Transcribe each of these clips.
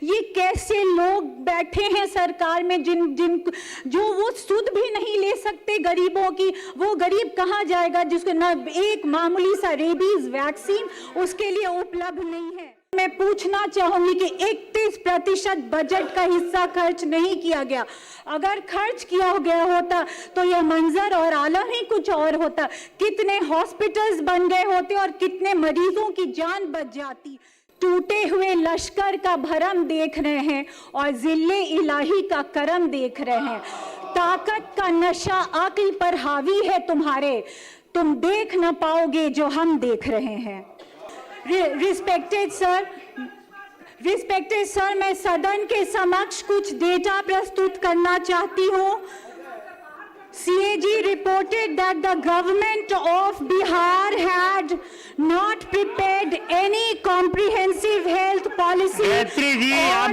ये कैसे लोग बैठे हैं सरकार में जो वो सुध भी नहीं ले सकते गरीबों की। वो गरीब कहाँ जाएगा जिसको ना एक मामूली सा रेबीज वैक्सीन उसके लिए उपलब्ध नहीं है। मैं पूछना चाहूंगी कि 31% बजट का हिस्सा खर्च नहीं किया गया। अगर खर्च किया गया होता तो यह मंजर और आलम ही कुछ और होता। कितने हॉस्पिटल्स बन गए होते और कितने मरीजों की जान बच जाती। टूटे हुए लश्कर का भरम देख रहे हैं और जिल्ले इलाही का करम देख रहे हैं। ताकत का नशा अक्ल पर हावी है तुम्हारे, तुम देख न पाओगे जो हम देख रहे हैं। रिस्पेक्टेड सर, मैं सदन के समक्ष कुछ डेटा प्रस्तुत करना चाहती हूँ। CAG reported that the government of Bihar had not prepared any comprehensive health policy or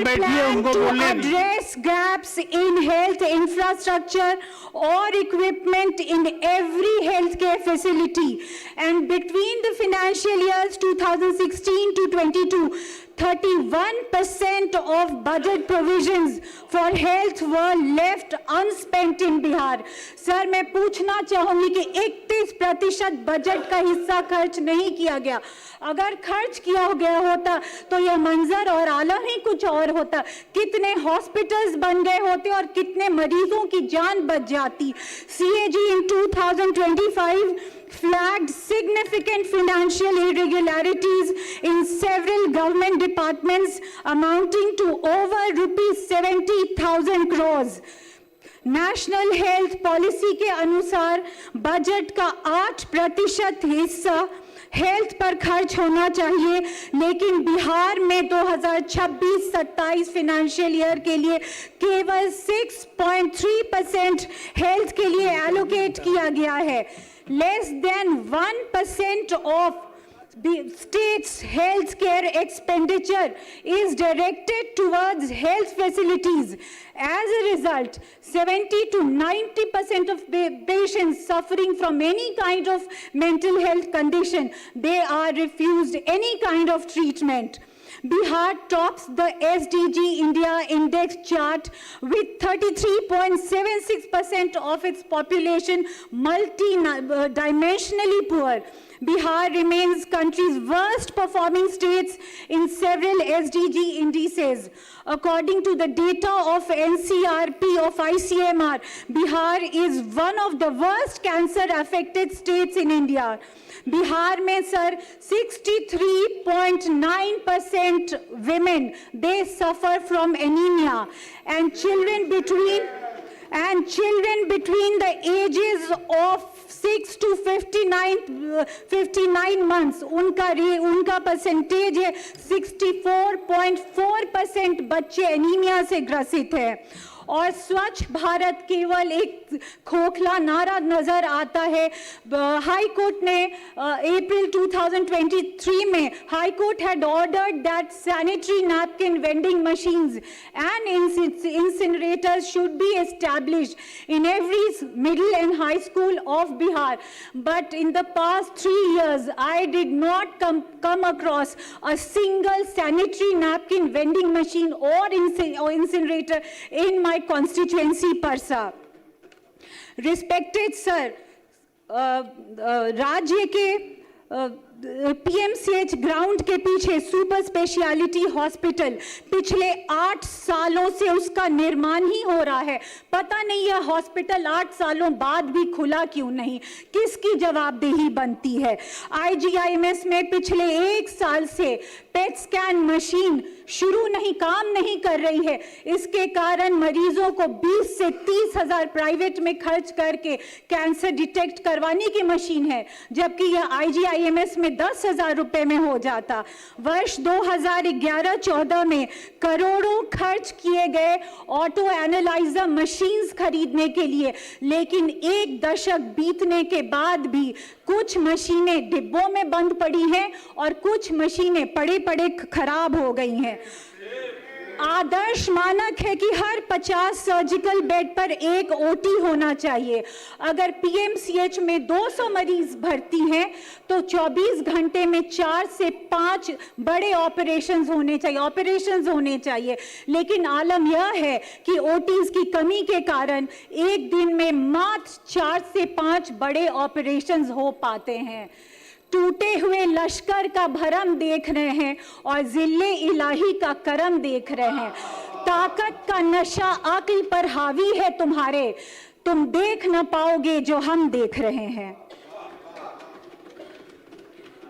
plan to address gaps in health infrastructure or equipment in every healthcare facility. And between the financial years 2016 to 22, 31% of budget provisions for health were left unspent in Bihar. Sir, मैं पूछना चाहूंगी कि 31% budget का हिस्सा खर्च नहीं किया गया। अगर खर्च किया गया होता तो यह मंजर और आलम ही कुछ और होता। कितने हॉस्पिटल्स बन गए होते और कितने मरीजों की जान बच जाती। CAG in 2025 flagged significant financial irregularities in several government departments amounting to over rupees 70,000 crores. National health policy के अनुसार बजट का 8% हिस्सा हेल्थ पर खर्च होना चाहिए, लेकिन बिहार में 2026-27 फाइनेंशियल ईयर के लिए केवल 6.3% हेल्थ के लिए एलोकेट किया गया है। Less than 1% of the state's health care expenditure is directed towards health facilities. As a result, 70 to 90% of patients suffering from any kind of mental health condition, they are refused any kind of treatment. Bihar tops the SDG India Index chart with 33.76% of its population multi-dimensionally poor. Bihar remains country's worst performing states in several SDG indices. According to the data of NCRP of ICMR, Bihar is one of the worst cancer affected states in India. Bihar में sir 63.9% women they suffer from anemia, and children between the ages of 6 to 59 months उनका percentage है 64.4% बच्चे anaemia से ग्रसित है। और स्वच्छ भारत केवल एक खोखला नारा नजर आता है। हाई कोर्ट ने अप्रैल 2023 में high court had ordered that sanitary napkin vending machines and incinerators should be established in every middle and high school of Bihar. But in the past 3 years, I did not come across a single sanitary napkin vending machine or incinerator in my constituency Parsa. Respected sir, राज्य के PMCH ground के पीछे super speciality hospital पिछले 8 सालों से उसका निर्माण ही हो रहा है। पता नहीं यह हॉस्पिटल 8 सालों बाद भी खुला क्यों नहीं, किसकी जवाबदेही बनती है। IGIMS में पिछले 1 साल से पेट स्कैन मशीन काम नहीं कर रही है। इसके कारण मरीजों को 20 से 30 हजार प्राइवेट में खर्च करके कैंसर डिटेक्ट करवाने की मशीन है, जबकि यह IGIMS में 10,000 रुपए में हो जाता। वर्ष 2011-14 में करोड़ों खर्च किए गए ऑटो एनालाइजर मशीन्स खरीदने के लिए, लेकिन 1 दशक बीतने के बाद भी कुछ मशीनें डिब्बों में बंद पड़ी हैं और कुछ मशीनें पड़े पड़े खराब हो गई हैं। आदर्श मानक है कि हर 50 सर्जिकल बेड पर एक ओटी होना चाहिए। अगर पीएमसीएच में 200 मरीज भर्ती हैं तो 24 घंटे में 4 से 5 बड़े ऑपरेशंस होने चाहिए। लेकिन आलम यह है कि ओटीज की कमी के कारण एक दिन में मात्र 4 से 5 बड़े ऑपरेशंस हो पाते हैं। टूटे हुए लश्कर का भरम देख रहे हैं और जिल्ले इलाही का करम देख रहे हैं। ताकत का नशा अक्ल पर हावी है तुम्हारे, तुम देख न पाओगे जो हम देख रहे हैं।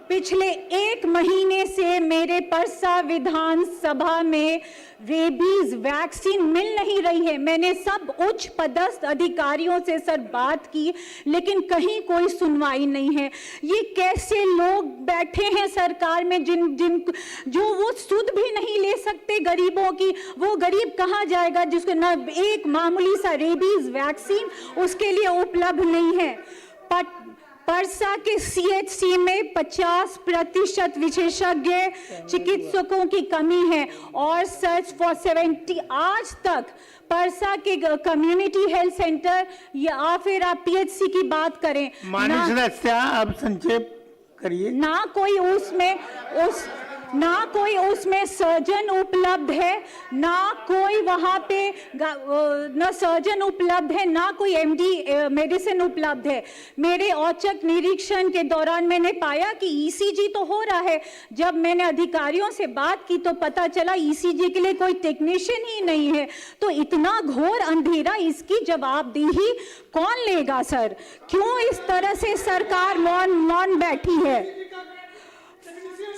पिछले 1 महीने से मेरे परसा विधानसभा में रेबीज वैक्सीन मिल नहीं रही है। मैंने सब उच्च पदस्थ अधिकारियों से सर बात की, लेकिन कहीं कोई सुनवाई नहीं है। ये कैसे लोग बैठे हैं सरकार में जो वो सुध भी नहीं ले सकते गरीबों की। वो गरीब कहाँ जाएगा जिसको न एक मामूली सा रेबीज वैक्सीन उसके लिए उपलब्ध नहीं है। परसा के सीएचसी में 50% विशेषज्ञ चिकित्सकों की कमी है और सर्च फॉर 70 आज तक परसा के कम्युनिटी हेल्थ सेंटर या फिर आप पीएचसी की बात करें, माननीय सदस्य अब संक्षेप करिए। ना कोई उसमें सर्जन उपलब्ध है, ना कोई वहां पे ना सर्जन उपलब्ध है, ना कोई एमडी मेडिसिन उपलब्ध है। मेरे औचक निरीक्षण के दौरान मैंने पाया कि ईसीजी तो हो रहा है। जब मैंने अधिकारियों से बात की तो पता चला ईसीजी के लिए कोई टेक्नीशियन ही नहीं है। तो इतना घोर अंधेरा, इसकी जवाबदेही कौन लेगा सर? क्यों इस तरह से सरकार मौन बैठी है?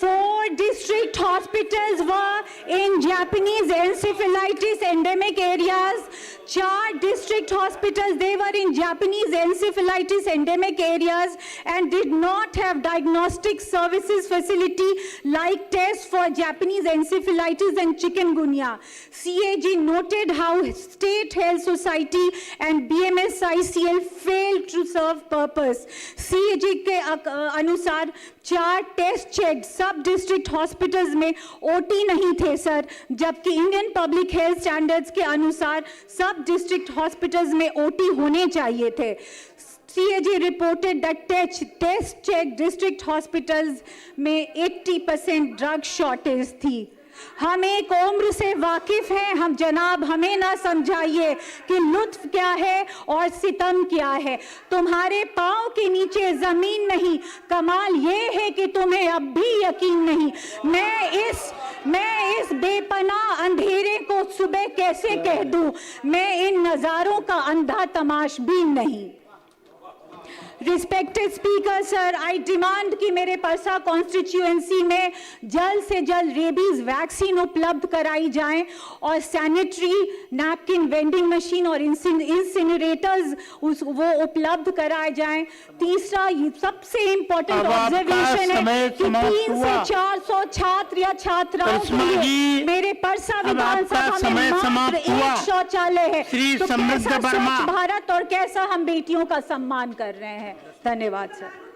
4 district hospitals were in Japanese encephalitis endemic areas. 4 district hospitals, they were in Japanese encephalitis endemic areas and did not have diagnostic services facility like tests for Japanese encephalitis and chikungunya. CAG noted how State Health Society and BMSICL failed to serve purpose. CAG के अनुसार 4 test check सब district hospitals में OT नहीं थे sir, जबकि Indian public health standards के अनुसार सब डिस्ट्रिक्ट हॉस्पिटल्स में ओटी होने चाहिए थे। CAG reported that test check district hospitals में 80% ड्रग शॉर्टेज थी। हम एक उम्र से वाकिफ हैं, हम जनाब हमें ना समझाइए कि लुत्फ क्या है और सितम क्या है। तुम्हारे पाँव के नीचे जमीन नहीं, कमाल ये है कि तुम्हें अब भी यकीन नहीं। मैं इस बेपनाह अंधेरे को सुबह कैसे कह दूं? मैं इन नज़ारों का अंधा तमाश भी नहीं। रिस्पेक्टेड स्पीकर सर, आई डिमांड कि मेरे परसा कॉन्स्टिट्यूएंसी में जल्द से जल्द रेबीज वैक्सीन उपलब्ध कराई जाएं और सैनिटरी नैपकिन वेंडिंग मशीन और इंसिनरेटर्स वो उपलब्ध कराए जाएं। तीसरा सबसे इम्पोर्टेंट ऑब्जर्वेशन है कि 300 से 400 छात्र या छात्राओं के लिए मेरे परसा विधानसभा में मात्र 1 शौचालय है। तो कैसा स्वच्छ भारत और कैसा हम बेटियों का सम्मान कर रहे हैं? धन्यवाद सर।